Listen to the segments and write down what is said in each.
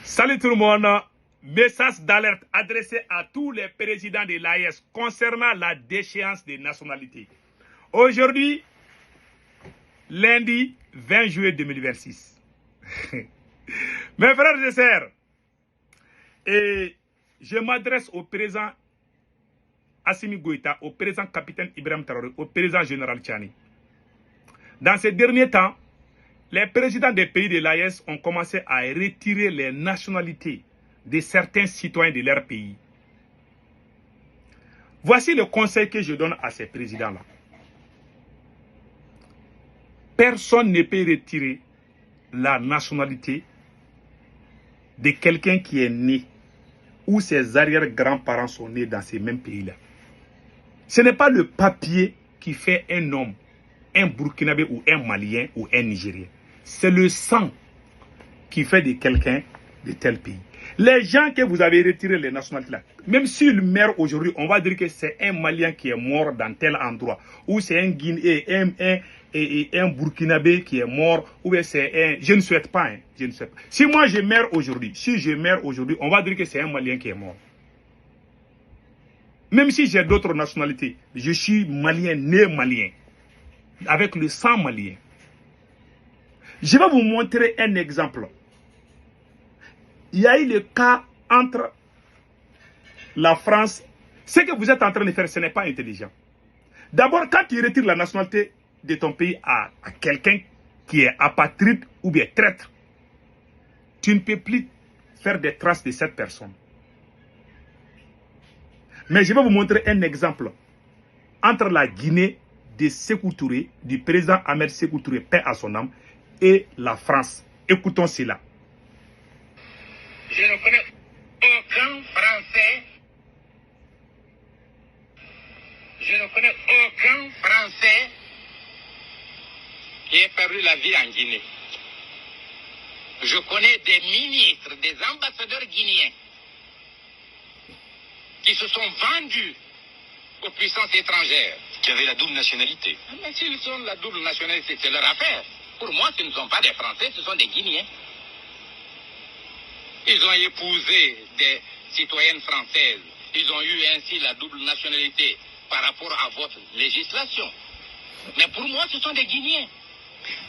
Salut tout le monde. Message d'alerte adressé à tous les présidents de l'AES concernant la déchéance des nationalités. Aujourd'hui, lundi 20 juillet 2026. Mes frères et sœurs, et je m'adresse au président Assimi Goïta, au président capitaine Ibrahim Traoré, au président général Tchani. Dans ces derniers temps, les présidents des pays de l'AES ont commencé à retirer les nationalités de certains citoyens de leur pays. Voici le conseil que je donne à ces présidents-là. Personne ne peut retirer la nationalité de quelqu'un qui est né ou ses arrière-grands-parents sont nés dans ces mêmes pays-là. Ce n'est pas le papier qui fait un homme, un Burkinabé ou un Malien ou un Nigérien. C'est le sang qui fait de quelqu'un de tel pays. Les gens que vous avez retiré les nationalités là, même s'ils meurent aujourd'hui, on va dire que c'est un Malien qui est mort dans tel endroit, ou c'est un Guinéen, un Burkinabé qui est mort, ou c'est un... Je ne souhaite pas, hein, je ne souhaite pas. Si moi je meurs aujourd'hui, on va dire que c'est un Malien qui est mort. Même si j'ai d'autres nationalités, je suis Malien, né Malien, avec le sang malien. Je vais vous montrer un exemple. Il y a eu le cas entre la France. Ce que vous êtes en train de faire, ce n'est pas intelligent. D'abord, quand tu retires la nationalité de ton pays à quelqu'un qui est apatride ou bien traître, tu ne peux plus faire des traces de cette personne. Mais je vais vous montrer un exemple entre la Guinée de Sékou Touré, du président Ahmed Sékou Touré, paix à son âme, et la France. Écoutons cela. Je ne connais aucun Français. Je ne connais aucun Français qui ait perdu la vie en Guinée. Je connais des ministres, des ambassadeurs guinéens qui se sont vendus aux puissances étrangères. Qui avaient la double nationalité. Mais s'ils ont la double nationalité, c'est leur affaire. Pour moi, ce ne sont pas des Français, ce sont des Guinéens. Ils ont épousé des citoyennes françaises. Ils ont eu ainsi la double nationalité par rapport à votre législation. Mais pour moi, ce sont des Guinéens.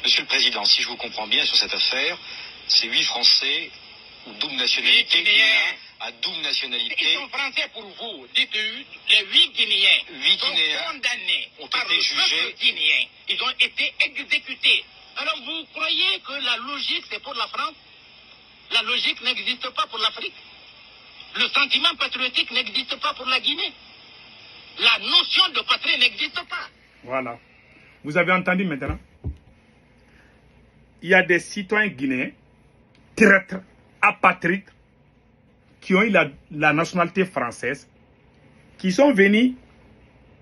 Monsieur le Président, si je vous comprends bien sur cette affaire, c'est 8 Français ou double nationalité. Guinéens. À double nationalité. Ils sont français pour vous. Dites les 8 Guinéens. 8 sont Guinéens condamnés ont par été le jugés. peuple guinéen. Ils ont été exécutés. Alors vous croyez que la logique c'est pour la France? La logique n'existe pas pour l'Afrique. Le sentiment patriotique n'existe pas pour la Guinée. La notion de patrie n'existe pas. Voilà. Vous avez entendu maintenant? Il y a des citoyens guinéens, traîtres, apatrides, qui ont eu la nationalité française, qui sont venus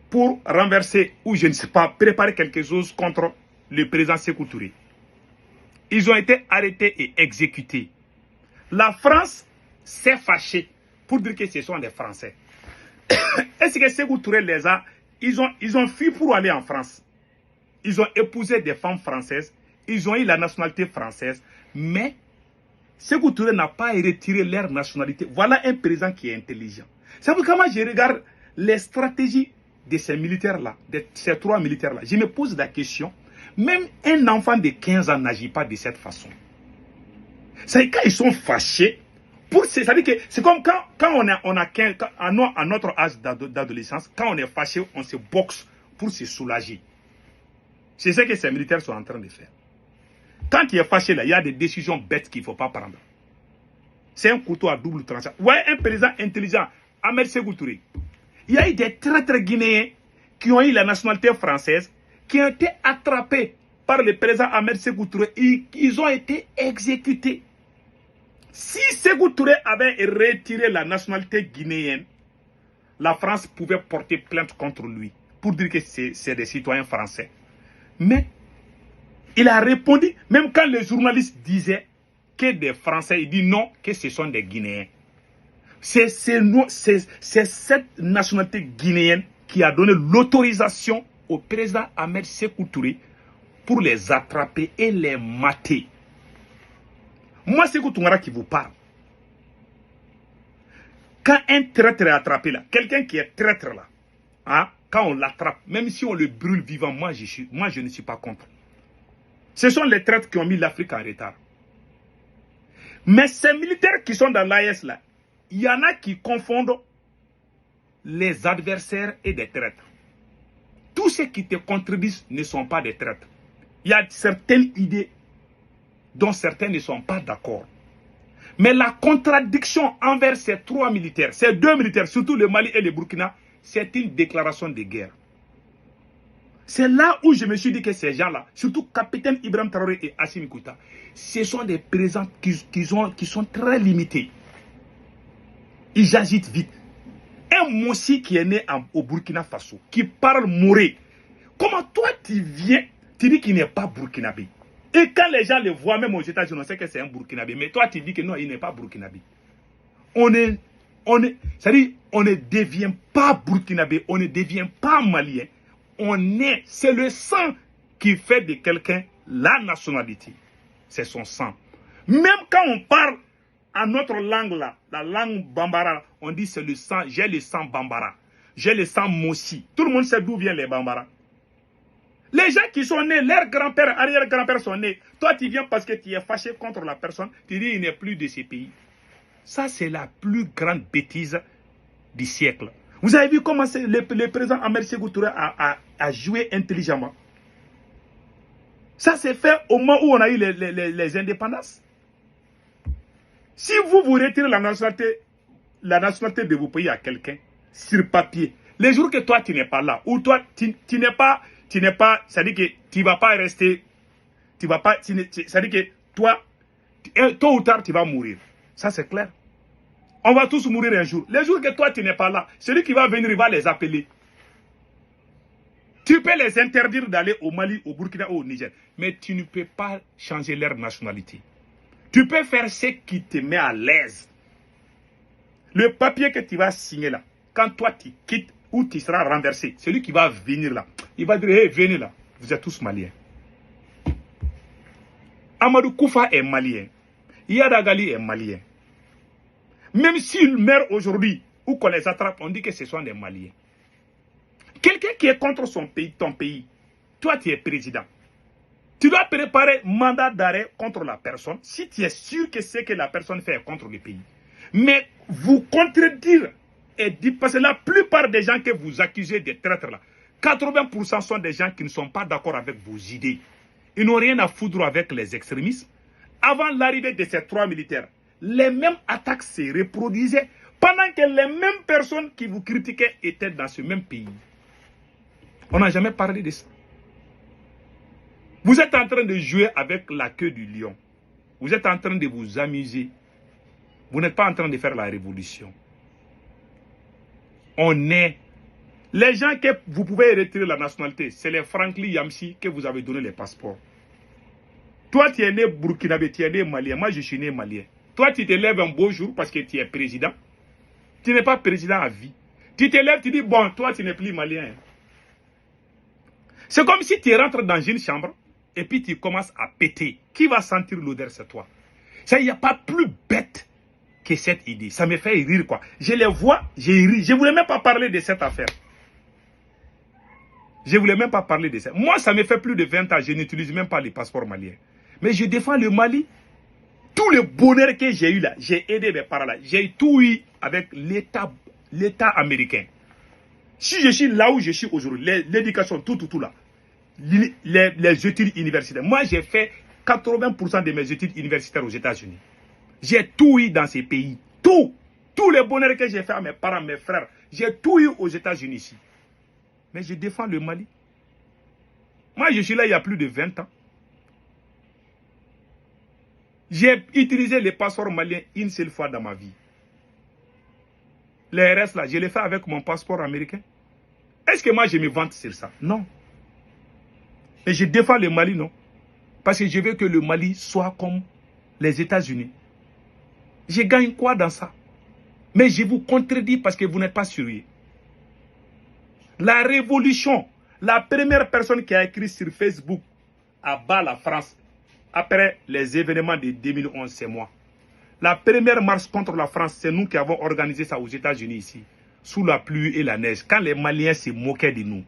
pour renverser, ou je ne sais pas, préparer quelque chose contre le président Sékou Touré. Ils ont été arrêtés et exécutés. La France s'est fâchée pour dire que ce sont des Français. Est-ce que Sékou Touré les a... Ils ont fui pour aller en France. Ils ont épousé des femmes françaises. Ils ont eu la nationalité française. Mais Sékou Touré n'a pas retiré leur nationalité. Voilà un président qui est intelligent. C'est pourquoi moi je regarde les stratégies de ces militaires-là, de ces 3 militaires-là. Je me pose la question, même un enfant de 15 ans n'agit pas de cette façon. C'est quand ils sont fâchés, c'est-à-dire que c'est comme quand on a 15, à notre âge d'adolescence, quand on est fâché, on se boxe pour se soulager. C'est ce que ces militaires sont en train de faire. Quand il est fâché, là, il y a des décisions bêtes qu'il ne faut pas prendre. C'est un couteau à double tranchant. Ouais, un président intelligent, Ahmed Sékou Touré. Il y a eu des traîtres guinéens qui ont eu la nationalité française, qui ont été attrapés par le président Ahmed Sékou Touré. Ils ont été exécutés. Si Sékou Touré avait retiré la nationalité guinéenne, la France pouvait porter plainte contre lui pour dire que c'est des citoyens français. Mais il a répondu, même quand les journalistes disaient que des Français, il dit non, que ce sont des Guinéens. C'est cette nationalité guinéenne qui a donné l'autorisation au président Ahmed Sékou Touré pour les attraper et les mater. Moi, c'est Sékou Toungara qui vous parle. Quand un traître est attrapé là, quelqu'un qui est traître là, hein, quand on l'attrape, même si on le brûle vivant, moi je ne suis pas contre. Ce sont les traîtres qui ont mis l'Afrique en retard. Mais ces militaires qui sont dans l'AES là, il y en a qui confondent les adversaires et des traîtres. Tous ceux qui te contredisent ne sont pas des traîtres. Il y a certaines idées dont certains ne sont pas d'accord. Mais la contradiction envers ces trois militaires, ces deux militaires, surtout le Mali et le Burkina, c'est une déclaration de guerre. C'est là où je me suis dit que ces gens-là, surtout capitaine Ibrahim Traoré et Assimi Goïta, ce sont des présents qui sont très limités. Ils agitent vite. Un Mossi qui est né au Burkina Faso, qui parle moré. Comment toi tu viens, tu dis qu'il n'est pas burkinabé? Et quand les gens le voient, même aux États-Unis, on sait que c'est un burkinabé. Mais toi tu dis que non, il n'est pas burkinabé. C'est-à-dire, on ne devient pas burkinabé, on ne devient pas malien. C'est le sang qui fait de quelqu'un la nationalité. C'est son sang. Même quand on parle en notre langue là, la langue bambara, on dit c'est le sang, j'ai le sang bambara, j'ai le sang Mossi. Tout le monde sait d'où viennent les bambara. Les gens qui sont nés, leurs grands-pères, arrière-grands-pères sont nés. Toi tu viens parce que tu es fâché contre la personne, tu dis il n'est plus de ces pays. Ça c'est la plus grande bêtise du siècle. Vous avez vu comment le président Ahmed Sékou Touré a joué intelligemment. Ça s'est fait au moment où on a eu les indépendances. Si vous retirez la nationalité de vos pays à quelqu'un, sur papier, les jours que toi tu n'es pas là, ou toi tu n'es pas, c'est-à-dire que tu ne vas pas rester, c'est-à-dire que toi, tôt ou tard tu vas mourir. Ça c'est clair. On va tous mourir un jour. Les jours que toi tu n'es pas là, celui qui va venir, il va les appeler. Tu peux les interdire d'aller au Mali, au Burkina ou au Niger. Mais tu ne peux pas changer leur nationalité. Tu peux faire ce qui te met à l'aise. Le papier que tu vas signer là, quand toi tu quittes ou tu seras renversé, celui qui va venir là, il va dire, hey, venez là, vous êtes tous maliens. Amadou Koufa est malien. Yada Gali est malien. Même s'ils meurent aujourd'hui ou qu'on les attrape, on dit que ce sont des Maliens. Quelqu'un qui est contre son pays, ton pays, toi tu es président. Tu dois préparer mandat d'arrêt contre la personne si tu es sûr que ce que la personne fait est contre le pays. Mais vous contredire et dire, parce que la plupart des gens que vous accusez de traîtres là, 80% sont des gens qui ne sont pas d'accord avec vos idées. Ils n'ont rien à foutre avec les extrémistes. Avant l'arrivée de ces trois militaires, les mêmes attaques se reproduisaient pendant que les mêmes personnes qui vous critiquaient étaient dans ce même pays. On n'a jamais parlé de ça. Vous êtes en train de jouer avec la queue du lion. Vous êtes en train de vous amuser. Vous n'êtes pas en train de faire la révolution. Les gens que vous pouvez retirer la nationalité, c'est les Franklin Yamsi que vous avez donné les passeports. Toi, tu es né burkinabé, tu es né malien. Moi, je suis né malien. Toi, tu te lèves un beau jour parce que tu es président. Tu n'es pas président à vie. Tu te lèves, tu dis, bon, toi, tu n'es plus malien. C'est comme si tu rentres dans une chambre et puis tu commences à péter. Qui va sentir l'odeur? C'est toi. Il n'y a pas plus bête que cette idée. Ça me fait rire, quoi. Je les vois, j'ai ri. Je ne voulais même pas parler de cette affaire. Je ne voulais même pas parler de ça. Moi, ça me fait plus de 20 ans. Je n'utilise même pas les passeports maliens. Mais je défends le Mali. Tout le bonheur que j'ai eu là, j'ai aidé mes parents là. J'ai tout eu avec l'État américain. Si je suis là où je suis aujourd'hui, l'éducation, tout là, les études universitaires. Moi, j'ai fait 80% de mes études universitaires aux États-Unis. J'ai tout eu dans ces pays. Tout. Tout le bonheur que j'ai fait à mes parents, mes frères, j'ai tout eu aux États-Unis ici. Mais je défends le Mali. Moi, je suis là il y a plus de 20 ans. J'ai utilisé les passeports maliens une seule fois dans ma vie. Les restes là, je les fais avec mon passeport américain. Est-ce que moi je me vante sur ça? Non. Mais je défends le Mali, non. Parce que je veux que le Mali soit comme les États-Unis. Je gagne quoi dans ça? Mais je vous contredis parce que vous n'êtes pas sérieux. La révolution, la première personne qui a écrit sur Facebook à bas la France, après les événements de 2011, c'est moi. La première marche contre la France, c'est nous qui avons organisé ça aux États-Unis ici, sous la pluie et la neige, quand les Maliens se moquaient de nous.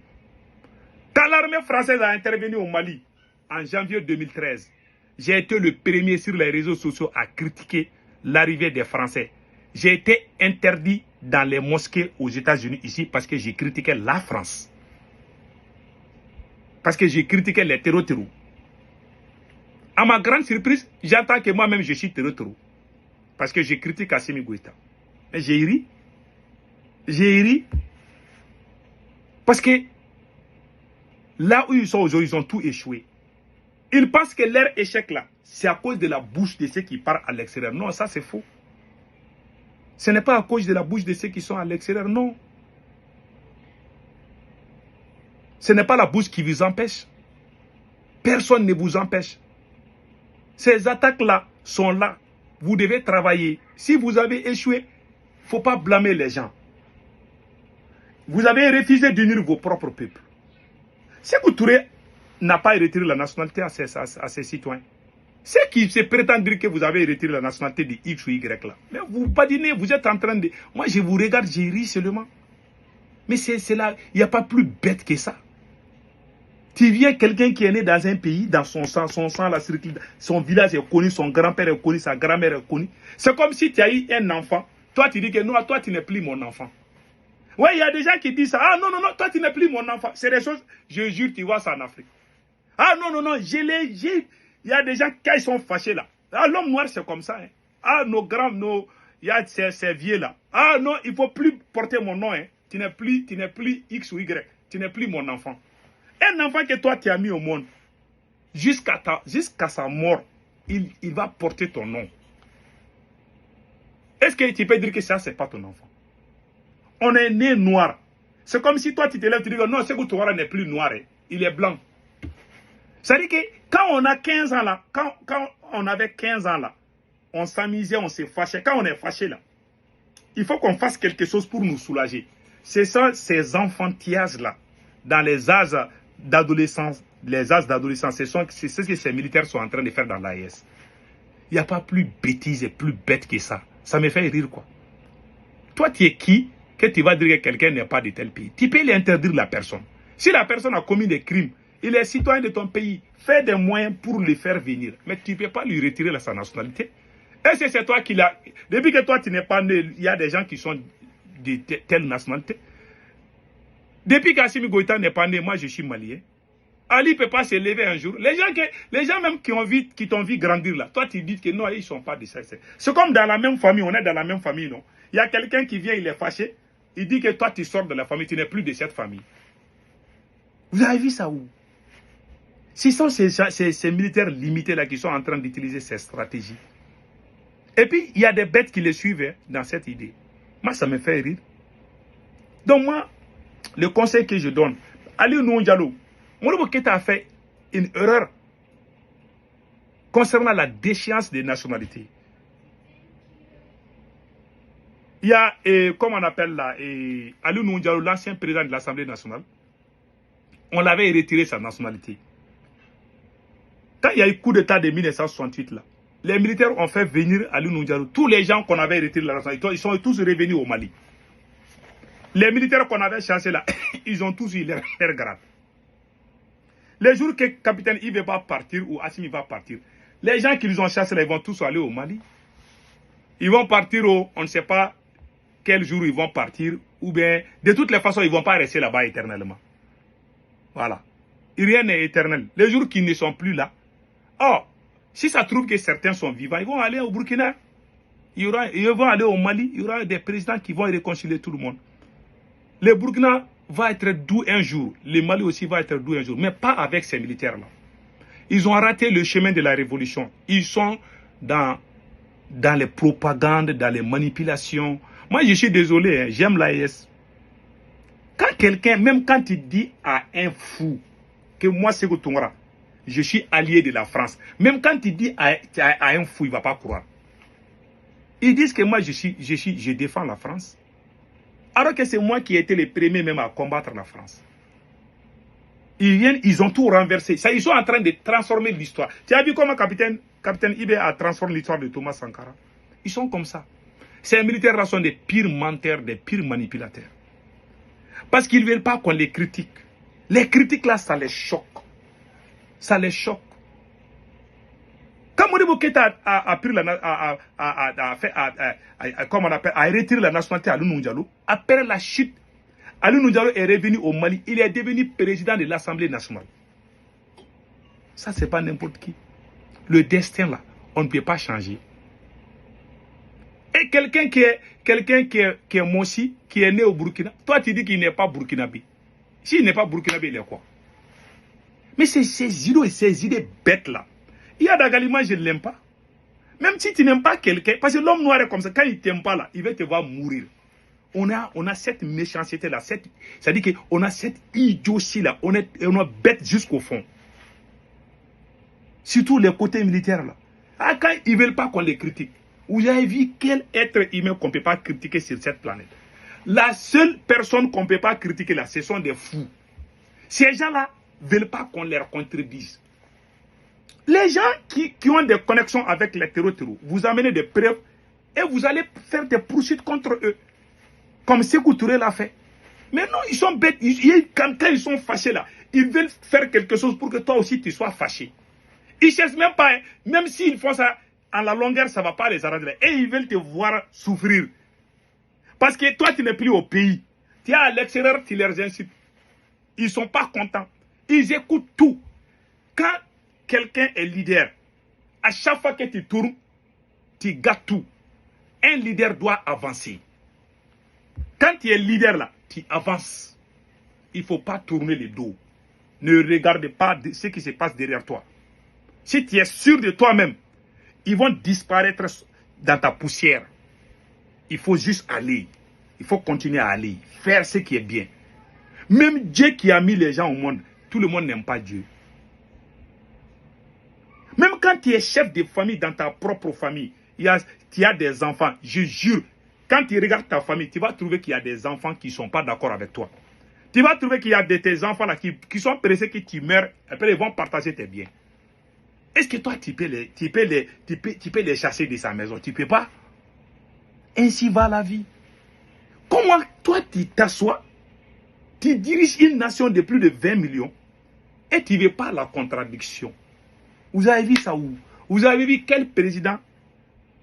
Quand l'armée française a intervenu au Mali, en janvier 2013, j'ai été le premier sur les réseaux sociaux à critiquer l'arrivée des Français. J'ai été interdit dans les mosquées aux États-Unis ici parce que j'ai critiqué la France. Parce que j'ai critiqué les terreaux. À ma grande surprise, j'entends que moi-même je suis terreau. Parce que je critique Assimi Goïta. Mais j'ai ri. J'ai ri. Parce que là où ils sont aujourd'hui, ils ont tout échoué. Ils pensent que leur échec là, c'est à cause de la bouche de ceux qui partent à l'extérieur. Non, ça c'est faux. Ce n'est pas à cause de la bouche de ceux qui sont à l'extérieur, non. Ce n'est pas la bouche qui vous empêche. Personne ne vous empêche. Ces attaques-là sont là. Vous devez travailler. Si vous avez échoué, il ne faut pas blâmer les gens. Vous avez refusé d'unir vos propres peuples. Sékou Touré n'a pas retiré la nationalité à ses citoyens. Ceux qui se prétendent dire que vous avez retiré la nationalité de X ou Y là. Mais vous badinez, vous êtes en train de... Moi je vous regarde, j'ai ri seulement. Mais c'est là, il n'y a pas plus bête que ça. Tu viens, quelqu'un qui est né dans un pays, dans son sang la circule, son village est connu, son grand-père est connu, sa grand-mère est connue. C'est comme si tu as eu un enfant. Toi tu dis que non, toi tu n'es plus mon enfant. Ouais, il y a des gens qui disent ça. Ah non, non, non, toi tu n'es plus mon enfant. C'est des choses, je jure, tu vois ça en Afrique. Ah non, non, non, il y a des gens qui sont fâchés là. Ah, l'homme noir c'est comme ça. Hein. Ah, il y a ces vieux là. Ah non, il ne faut plus porter mon nom. Hein. Tu n'es plus X ou Y. Tu n'es plus mon enfant. Un enfant que toi tu as mis au monde, jusqu'à sa mort, il va porter ton nom. Est-ce que tu peux dire que ça, c'est pas ton enfant? On est né noir. C'est comme si toi tu te lèves, tu dis non, Sékou Touré n'est plus noir, hein. Il est blanc. C'est-à-dire que quand on a 15 ans là, quand on avait 15 ans là, on s'amusait, on s'est fâché. Quand on est fâché là, il faut qu'on fasse quelque chose pour nous soulager. C'est ça, ces enfantillages là, dans les âges d'adolescence, c'est ce que ces militaires sont en train de faire dans l'AES. Il n'y a pas plus bêtise et plus bête que ça. Ça me fait rire quoi. Toi tu es qui que tu vas dire que quelqu'un n'est pas de tel pays? Tu peux l'interdire la personne. Si la personne a commis des crimes, il est citoyen de ton pays, fais des moyens pour le faire venir. Mais tu ne peux pas lui retirer sa nationalité. Est-ce que c'est toi qui l'as... Depuis que toi tu n'es pas né, il y a des gens qui sont de telle nationalité. Depuis qu'Assimi Goïta n'est pas né, moi je suis malien. Ali ne peut pas se lever un jour. Les gens même qui t'ont vu grandir là, toi tu dis que non, ils ne sont pas de ça. C'est comme dans la même famille, on est dans la même famille, non? Il y a quelqu'un qui vient, il est fâché, il dit que toi tu sors de la famille, tu n'es plus de cette famille. Vous avez vu ça où? Ce sont ces militaires limités là qui sont en train d'utiliser ces stratégies. Et puis, il y a des bêtes qui les suivent dans cette idée. Moi, ça me fait rire. Donc moi, le conseil que je donne, Ali Noundialo, Modibo Keïta a fait une erreur concernant la déchéance des nationalités. Il y a, comment on appelle là, Ali Noundialo, l'ancien président de l'Assemblée nationale, on l'avait retiré sa nationalité. Quand il y a eu coup d'État de 1968 là, les militaires ont fait venir Ali Noundialo. Tous les gens qu'on avait retiré la nationalité, ils sont tous revenus au Mali. Les militaires qu'on avait chassés là, ils ont tous eu leur grade. Les jours que le capitaine Yves va partir ou Assimi va partir, les gens qu'ils ont chassés là, ils vont tous aller au Mali. Ils vont partir on ne sait pas quel jour ils vont partir, ou bien, de toutes les façons, ils ne vont pas rester là-bas éternellement. Voilà. Rien n'est éternel. Les jours qui ne sont plus là, si ça trouve que certains sont vivants, ils vont aller au Burkina. Ils vont aller au Mali. Il y aura des présidents qui vont réconcilier tout le monde. Le Burkina va être doux un jour. Le Mali aussi va être doux un jour. Mais pas avec ces militaires-là. Ils ont raté le chemin de la révolution. Ils sont dans les propagandes, dans les manipulations. Moi, je suis désolé, hein, j'aime l'AES. Quand quelqu'un, même quand il dit à un fou que moi, Sékou Touré, je suis allié de la France. Même quand il dit à un fou, il ne va pas croire. Ils disent que moi, je défends la France. Alors que c'est moi qui ai été le premier même à combattre la France. Ils viennent, ils ont tout renversé. Ça, ils sont en train de transformer l'histoire. Tu as vu comment capitaine Ibe a transformé l'histoire de Thomas Sankara? Ils sont comme ça. Ces militaires-là sont des pires menteurs, des pires manipulateurs. Parce qu'ils ne veulent pas qu'on les critique. Les critiques là, ça les choque. Ça les choque. Quand Modibo Keïta a pris a retiré la nationalité à Alioune Diallo, après la chute, Alioune Diallo est revenu au Mali. Il est devenu président de l'Assemblée nationale. Ça, c'est pas n'importe qui. Le destin là, on ne peut pas changer. Et quelqu'un qui est Mossi, qui est né au Burkina, toi tu dis qu'il n'est pas burkinabé. S'il n'est pas burkinabé, il est quoi? Mais c'est ces idées et ces idées bêtes là. Il y a Dagalima, je ne l'aime pas. Même si tu n'aimes pas quelqu'un, parce que l'homme noir est comme ça, quand il ne t'aime pas là, il va te voir mourir. On a cette méchanceté là, c'est-à-dire qu'on a cette idiotie là, on est bête jusqu'au fond. Surtout les côtés militaires là. Ah, quand ils ne veulent pas qu'on les critique. Vous avez vu quel être humain qu'on ne peut pas critiquer sur cette planète. La seule personne qu'on ne peut pas critiquer là, ce sont des fous. Ces gens-là ne veulent pas qu'on leur contredise. Les gens qui ont des connexions avec les terreaux, vous amenez des preuves et vous allez faire des poursuites contre eux. Comme Sékou Touré l'a fait. Mais non, ils sont bêtes. Quand ils sont fâchés là, ils veulent faire quelque chose pour que toi aussi tu sois fâché. Ils ne cherchent même pas, hein. Même s'ils font ça, à la longueur, ça ne va pas les arranger. Et ils veulent te voir souffrir. Parce que toi, tu n'es plus au pays. Tu es à l'extérieur, tu les incites. Ils ne sont pas contents. Ils écoutent tout. Quand quelqu'un est leader, à chaque fois que tu tournes, tu gâtes tout. Un leader doit avancer. Quand tu es leader là, tu avances. Il ne faut pas tourner le dos. Ne regarde pas ce qui se passe derrière toi. Si tu es sûr de toi-même, ils vont disparaître dans ta poussière. Il faut juste aller. Il faut continuer à aller. Faire ce qui est bien. Même Dieu qui a mis les gens au monde, tout le monde n'aime pas Dieu. Même quand tu es chef de famille dans ta propre famille, tu as des enfants, je jure, quand tu regardes ta famille, tu vas trouver qu'il y a des enfants qui ne sont pas d'accord avec toi. Tu vas trouver qu'il y a tes enfants là qui sont pressés que tu meurs, après ils vont partager tes biens. Est-ce que toi, tu peux les chasser de sa maison? Tu ne peux pas. Ainsi va la vie. Comment toi, tu t'assois, tu diriges une nation de plus de 20 millions et tu ne veux pas la contradiction? Vous avez vu ça où? Vous avez vu quel président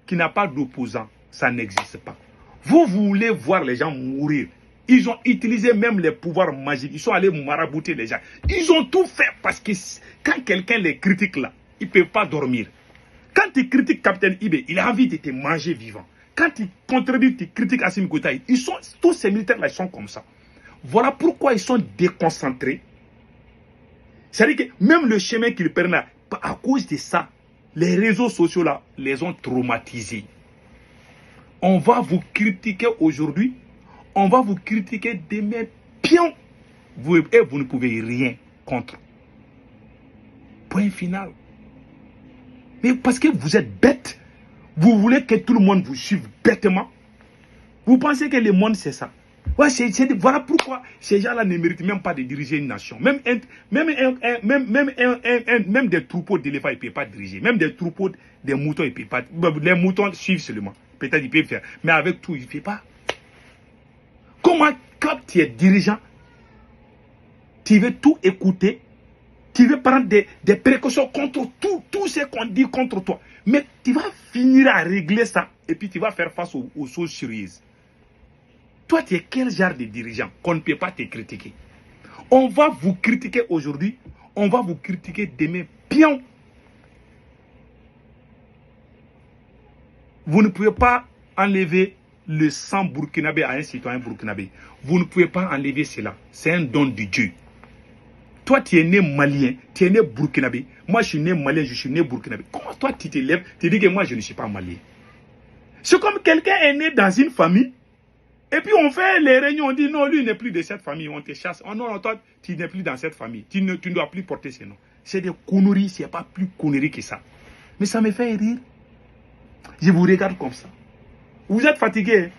qui n'a pas d'opposant? Ça n'existe pas. Vous voulez voir les gens mourir. Ils ont utilisé même les pouvoirs magiques. Ils sont allés marabouter les gens. Ils ont tout fait parce que quand quelqu'un les critique là, ils ne peuvent pas dormir. Quand tu critiques Capitaine Ibé, il a envie de te manger vivant. Quand tu contredis, tu critiques Assimi Goïta, tous ces militaires-là, ils sont comme ça. Voilà pourquoi ils sont déconcentrés. C'est-à-dire que même le chemin qu'ils prennent là, à cause de ça, les réseaux sociaux là, les ont traumatisés. On va vous critiquer aujourd'hui, on va vous critiquer demain, pion. Et vous ne pouvez rien contre. Point final. Mais parce que vous êtes bête, vous voulez que tout le monde vous suive bêtement. Vous pensez que le monde c'est ça. Ouais, voilà pourquoi ces gens-là ne méritent même pas de diriger une nation. Même des troupeaux d'éléphants, ils ne peuvent pas diriger. Même des troupeaux de moutons, ils ne peuvent pas. Les moutons suivent seulement. Peut-être ils peuvent faire. Mais avec tout, ils ne peuvent pas. Comment, quand tu es dirigeant, tu veux tout écouter, tu veux prendre des précautions contre tout ce qu'on dit contre toi. Mais tu vas finir à régler ça et puis tu vas faire face aux choses sérieuses. Toi, tu es quel genre de dirigeant qu'on ne peut pas te critiquer? On va vous critiquer aujourd'hui, on va vous critiquer demain. Pion. Vous ne pouvez pas enlever le sang burkinabé à un citoyen burkinabé. Vous ne pouvez pas enlever cela. C'est un don de Dieu. Toi, tu es né malien, tu es né burkinabé. Moi, je suis né malien, je suis né burkinabé. Comment toi, tu te lèves, tu dis que moi, je ne suis pas malien? C'est comme quelqu'un est né dans une famille, et puis on fait les réunions, on dit non, lui n'est plus de cette famille, on te chasse. Oh non, toi, tu n'es plus dans cette famille, tu ne dois plus porter ce nom. C'est des conneries, c'est pas plus conneries que ça. Mais ça me fait rire. Je vous regarde comme ça. Vous êtes fatigué.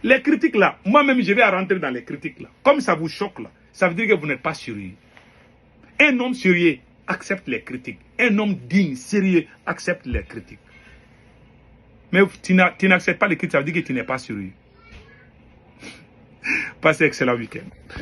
Les critiques là, moi-même je vais rentrer dans les critiques là. Comme ça vous choque là, ça veut dire que vous n'êtes pas sérieux. Un homme sérieux accepte les critiques. Un homme digne, sérieux, accepte les critiques. Mais tu n'acceptes pas les critiques, ça veut dire que tu n'es pas sérieux. Passez un excellent week-end.